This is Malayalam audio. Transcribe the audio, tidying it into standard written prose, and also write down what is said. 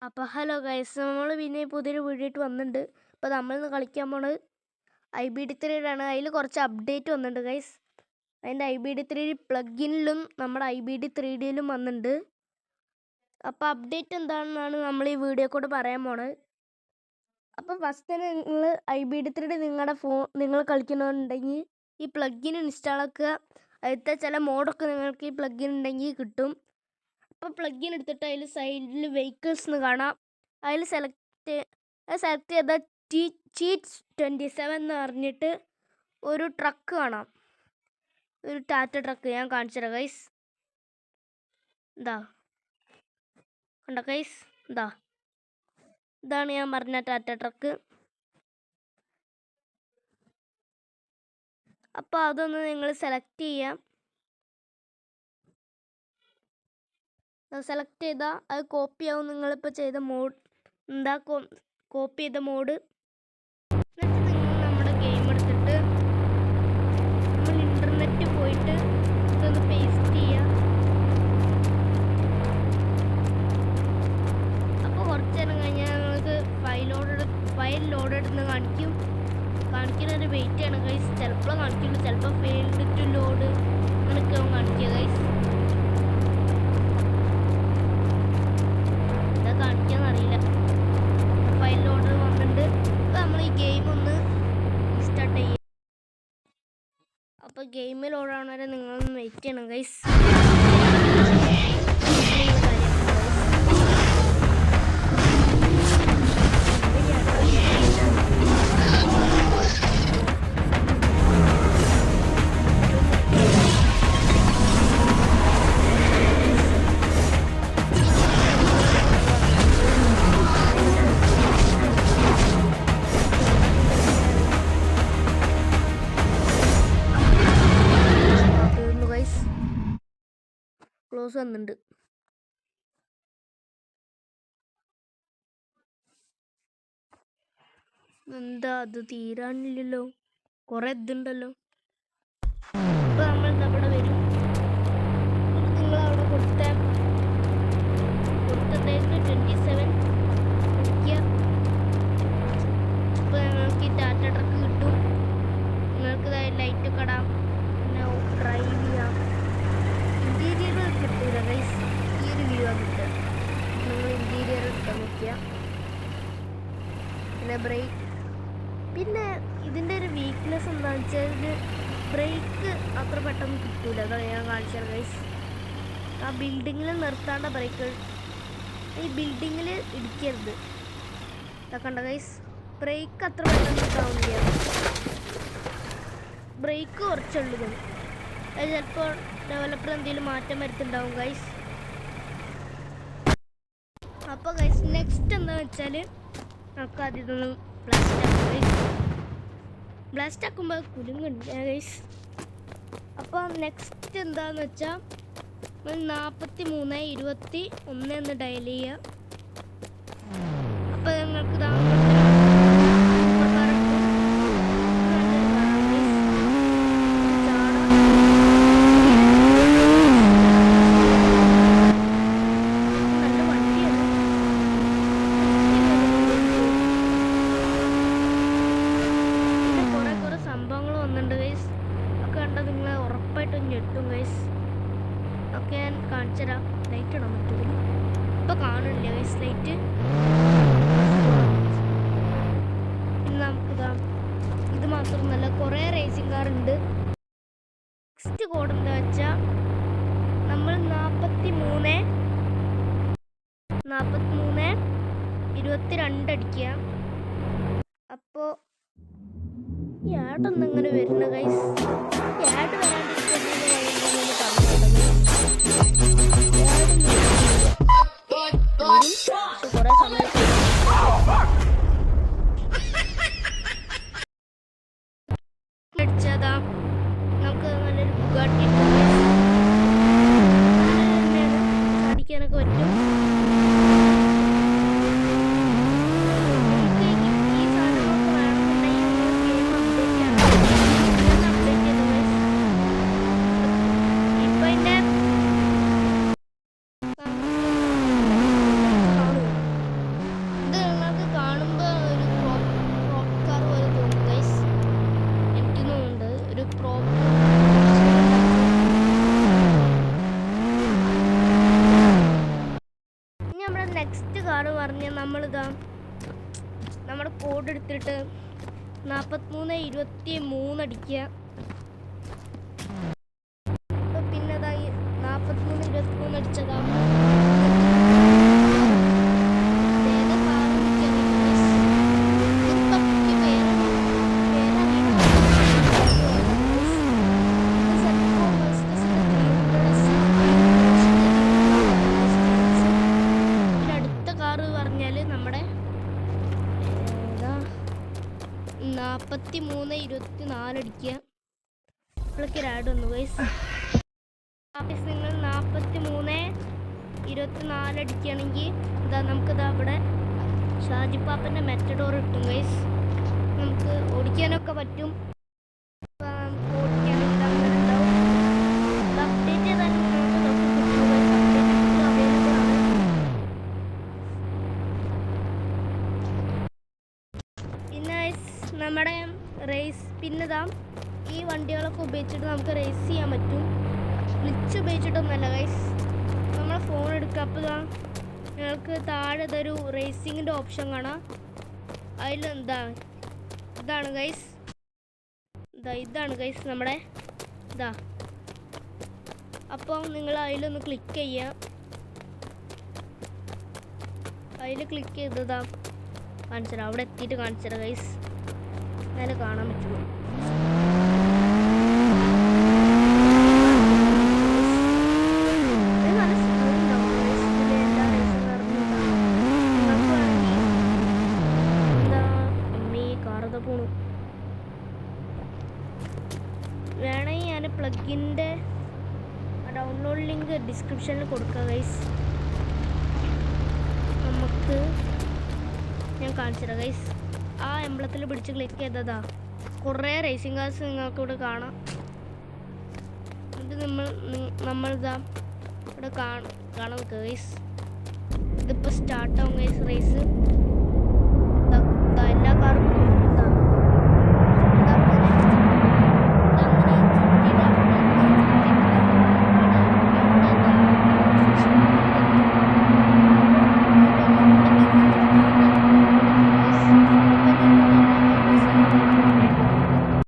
അപ്പോൾ ഹലോ ഗൈസ്, നമ്മൾ പിന്നെ പുതിയൊരു വീഡിയോ ആയിട്ട് വന്നിട്ടുണ്ട്. അപ്പോൾ നമ്മളിന്ന് കളിക്കാൻ പോണത് IBD3 അതിൽ കുറച്ച് അപ്ഡേറ്റ് വന്നിട്ടുണ്ട് ഗൈസ്. അതിൻ്റെ IBD3 പ്ലഗിനിലും നമ്മുടെ IBD3Dയിലും വന്നിട്ടുണ്ട്. അപ്പോൾ അപ്ഡേറ്റ് എന്താണെന്നാണ് നമ്മൾ ഈ വീഡിയോ കൂടെ പറയാൻ പോണത്. അപ്പോൾ ഫസ്റ്റ് തന്നെ നിങ്ങൾ IBD3 നിങ്ങൾ കളിക്കണമെന്നുണ്ടെങ്കിൽ ഈ പ്ലഗിൻ ഇൻസ്റ്റാൾ ആക്കുക. അതിലത്തെ ചില മോഡൊക്കെ നിങ്ങൾക്ക് ഈ പ്ലഗിൻ ഉണ്ടെങ്കിൽ കിട്ടും. അപ്പോൾ പ്ലഗിൻ എടുത്തിട്ട് അതിൽ സൈഡിൽ വെഹിക്കിൾസ് എന്ന് കാണാം. അതിൽ സെലക്ട് ചെയ്ത ചീറ്റ്സ് 27 എന്ന് പറഞ്ഞിട്ട് ഒരു ട്രക്ക് കാണാം. ഒരു ടാറ്റ ട്രക്ക് ഞാൻ കാണിച്ചു തരാം ഗൈസ്. കണ്ടോ ഗൈസ്, ഇതാണ് ഞാൻ പറഞ്ഞ ടാറ്റ ട്രക്ക്. അപ്പോൾ അതൊന്ന് നിങ്ങൾ സെലക്ട് ചെയ്യാം. സെലക്ട് ചെയ്താൽ അത് കോപ്പി ആവും. നിങ്ങളിപ്പോൾ ചെയ്ത മോഡ് കോപ്പി ചെയ്ത മോഡ്. എന്നിട്ട് നിങ്ങൾ നമ്മുടെ ഗെയിം എടുത്തിട്ട് നമ്മൾ ഇൻ്റർനെറ്റ് പോയിട്ട് ഇതൊന്ന് പേസ്റ്റ് ചെയ്യുക. അപ്പോൾ കുറച്ച് നേരം കഴിഞ്ഞാൽ നിങ്ങൾക്ക് ഫയൽ ലോഡ് എടുത്ത് കാണിക്കുന്നൊരു വെയിറ്റ് ആണ് ഗൈസ്. ചിലപ്പോൾ കാണിക്കുള്ളൂ, ചിലപ്പോൾ ഫെയിൽഡ് ടു ലോഡ് അങ്ങനെയൊക്കെ കാണിക്കുക ഗൈസ്. കാണിക്കാന്നറിയില്ല. ഫയൽ ലോഡർ വന്നിട്ടുണ്ട്. അപ്പോൾ നമ്മൾ ഈ ഗെയിം ഒന്ന് സ്റ്റാർട്ട് ചെയ്യും. അപ്പോൾ ഗെയിം ലോഡ് ആവണ വരെ നിങ്ങളൊന്ന് വെയിറ്റ് ചെയ്യണം ഗൈസ്. ക്ലോസ് വന്നിട്ടുണ്ട്. എന്താ അത് തീരാനില്ലല്ലോ, കുറെ ഇതുണ്ടല്ലോ. അപ്പോൾ നമ്മൾ അവിടെ വരും. നിങ്ങൾ അവിടെ കൊടുത്തായിരുന്നു 27 അടിക്കുക. അപ്പോൾ നിങ്ങൾക്ക് ഈ ടാറ്റ ട്രക്ക് കിട്ടും. നിങ്ങൾക്ക് ലൈറ്റൊക്കെ ഇടാം, പിന്നെ ഡ്രൈവ് ചെയ്യാം. ഇൻറ്റീരിയർ കിട്ടൂല ഗൈസ്, ഈ ഒരു വ്യൂ ആണ് കിട്ടുക. നിങ്ങൾ ഇൻറ്റീരിയർ എടുക്കാൻ നോക്കിയാൽ പിന്നെ ഇതിൻ്റെ ഒരു വീക്ക്നെസ് എന്താണെന്ന് വെച്ചാൽ ബ്രേക്ക് അത്ര പെട്ടെന്ന് കിട്ടൂല. അതാണ് ഞാൻ കാണിച്ചത് ഗൈസ്. ആ ബിൽഡിങ്ങിൽ നിർത്താണ്ട ബ്രേക്ക്, ഈ ബിൽഡിങ്ങിൽ ഇടിക്കരുത്. കണ്ട ഗൈസ്, ബ്രേക്ക് അത്ര പെട്ടെന്ന് കിട്ടാവുന്നില്ല. ബ്രേക്ക് കുറച്ചുള്ളൂ. അത് ചിലപ്പോൾ ഡെവലപ്പർ എന്തെങ്കിലും മാറ്റം വരുത്തുണ്ടാവും ഗൈസ്. അപ്പോൾ ഗൈസ് നെക്സ്റ്റ് എന്താണെന്ന് വെച്ചാൽ നമുക്ക് ആദ്യം ഇതൊന്ന് ബ്ലാസ്റ്റ് ആക്കുമ്പോൾ കുലുങ്ങുണ്ട് ഗൈസ്. അപ്പോൾ നെക്സ്റ്റ് എന്താണെന്ന് വെച്ചാൽ 4321 എന്ന് ഡയൽ ചെയ്യുക. അപ്പോൾ നിങ്ങൾക്ക് ഞാൻ കാണിച്ചു തരാം. ലൈറ്റ് ഇടാൻ പറ്റുമോ? ഇപ്പോൾ കാണില്ല ഗൈസ് ലൈറ്റ്. പിന്നെ നമുക്കിതാ ഇത് മാത്രമൊന്നുമല്ല, കുറേ റേസിംഗ് കാർ ഉണ്ട്. നെക്സ്റ്റ് കോഡ് എന്താ വെച്ചാൽ നമ്മൾ 4322 അടിക്കുക. അപ്പോൾ ഈ ആടൊന്നും ഇങ്ങനെ വരുന്ന ഗൈസ്, ഈ ആഡ് വരാണ്ടിരിക്കുന്ന കുറെ സമയം അടിച്ചതാ. നമുക്ക് നല്ലൊരു ബുഗാട്ടി അടിക്കാനൊക്കെ പറ്റും. ഈ സാധനങ്ങളൊക്കെ വേണമെന്നുണ്ടെങ്കിൽ ഗെയിം അപ്ഡേറ്റ് ചെയ്യണം. അപ്ഡേറ്റ് ചെയ്തു ഇപ്പൊ അതിന്റെ നമ്മുടെ നെക്സ്റ്റ് കാറ് പറഞ്ഞ നമ്മളിതാ നമ്മുടെ കോഡ് എടുത്തിട്ട് 4323 അടിക്കുക. പിന്നെ അതാ 4323 അടിച്ചതാ. നമ്മുടെ 4324 അടിക്കുക. ഇപ്പോഴൊക്കെ ആഡ് വന്നു ഗൈസ്. നിങ്ങൾ 4324 അടിക്കുകയാണെങ്കിൽ ഇതാ നമുക്കിതാ ഇവിടെ ഷാജിപ്പാപ്പൻ്റെ മെറ്റഡോർ കിട്ടും ഗൈസ്. നമുക്ക് ഓടിക്കാനൊക്കെ പറ്റും. ഓടിക്കാനൊക്കെ അങ്ങനെ ഉണ്ടാവും. അപ്ഡേറ്റ് ചെയ്താൽ നമ്മുടെ റേസ് പിന്നെതാ ഈ വണ്ടികളൊക്കെ ഉപയോഗിച്ചിട്ട് നമുക്ക് റേസ് ചെയ്യാൻ പറ്റും. ഗ്ലിച്ച് ഉപയോഗിച്ചിട്ടൊന്നുമല്ല ഗൈസ്. നമ്മളെ ഫോൺ എടുക്കുക. അപ്പോൾ നിങ്ങൾക്ക് താഴെ ഇതൊരു റേസിങ്ങിൻ്റെ ഓപ്ഷൻ കാണാം. അതിൽ ഇതാണ് ഗൈസ്. ഇതാണ് ഗൈസ് നമ്മുടെ അപ്പോൾ നിങ്ങൾ അതിലൊന്ന് ക്ലിക്ക് ചെയ്യുക. അതിൽ ക്ലിക്ക് ചെയ്തതാ കാണിച്ചുതരാം. അവിടെ എത്തിയിട്ട് കാണിച്ചുതരാം ഗൈസ്. അതിൽ കാണാൻ പറ്റുള്ളൂ. നല്ല സ്പീഡ് ഉണ്ടാവും എല്ലാ റേസും കാറത പോണു. വേണമെങ്കിൽ ഞാൻ പ്ലഗിൻ്റെ ഡൗൺലോഡ് ലിങ്ക് ഡിസ്ക്രിപ്ഷനിൽ കൊടുക്കാം ഗൈസ്. നമുക്ക് ഞാൻ കാണിച്ചുതരാം ഗൈസ്. ആ എംബ്ലത്തിൽ പിടിച്ച് ക്ലിക്ക് ചെയ്തതാ കുറേ റേസിംഗ് കാർസ് നിങ്ങൾക്ക് ഇവിടെ കാണാം. ഇത് നമ്മളിതാ ഇവിടെ കാണാം ഗൈസ്. ഇതിപ്പോൾ സ്റ്റാർട്ടാവും ഗൈസ് റേസ്. എല്ലാ കാറും